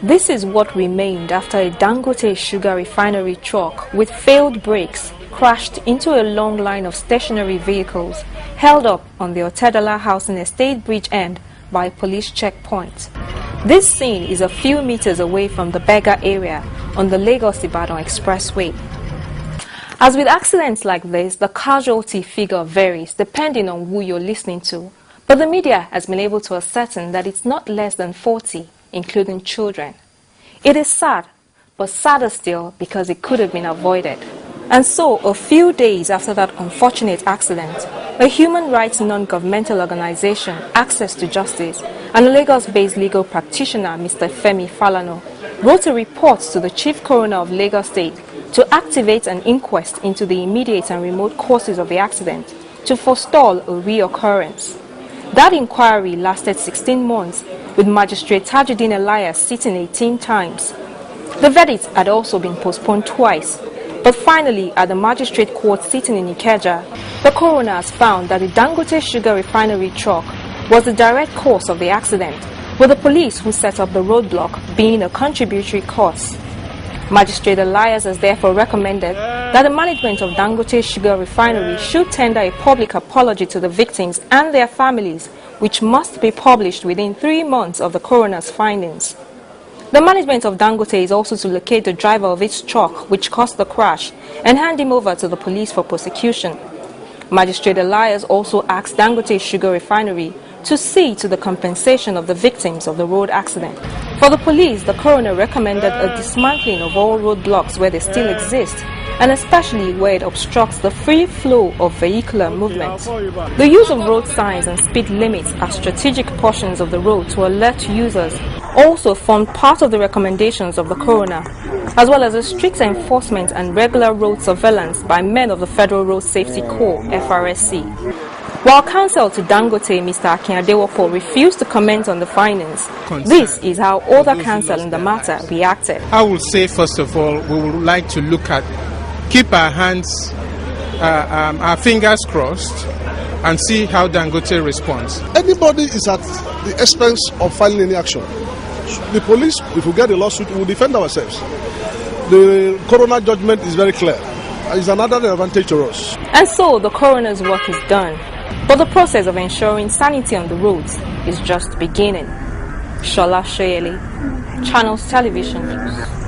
This is what remained after a Dangote sugar refinery truck with failed brakes crashed into a long line of stationary vehicles held up on the Otedala Housing Estate bridge end by a police checkpoint. This scene is a few meters away from the Bega area on the Lagos-Ibadan Expressway. As with accidents like this, the casualty figure varies depending on who you're listening to, but the media has been able to ascertain that it's not less than 40, including children. It is sad, but sadder still because it could have been avoided. And so, a few days after that unfortunate accident, a human rights non-governmental organization, Access to Justice, and a Lagos-based legal practitioner, Mr. Femi Falano, wrote a report to the Chief Coroner of Lagos State to activate an inquest into the immediate and remote causes of the accident to forestall a reoccurrence. That inquiry lasted 16 months, with Magistrate Tajuddin Elias sitting 18 times. The verdict had also been postponed twice, but finally, at the magistrate court sitting in Ikeja, the coroner has found that the Dangote sugar refinery truck was the direct cause of the accident, with the police who set up the roadblock being a contributory cause. Magistrate Elias has therefore recommended that the management of Dangote sugar refinery should tender a public apology to the victims and their families, which must be published within 3 months of the coroner's findings. The management of Dangote is also to locate the driver of its truck which caused the crash and hand him over to the police for prosecution. Magistrate Elias also asked Dangote Sugar Refinery to see to the compensation of the victims of the road accident. For the police, the coroner recommended a dismantling of all roadblocks where they still exist, and especially where it obstructs the free flow of vehicular movement. The use of road signs and speed limits as strategic portions of the road to alert users also formed part of the recommendations of the coroner, as well as a strict enforcement and regular road surveillance by men of the Federal Road Safety Corps, FRSC. While counsel to Dangote, Mr. Akin-Adewopo, refused to comment on the findings, this is how other counsel in the matter reacted. I would say, first of all, we would like to keep our hands, our fingers crossed, and see how Dangote responds. Anybody is at the expense of filing any action. The police, if we get a lawsuit, we will defend ourselves. The coroner judgment is very clear. It's another advantage to us. And so the coroner's work is done, but the process of ensuring sanity on the roads is just beginning. Shola Shoyele, Channels Television News.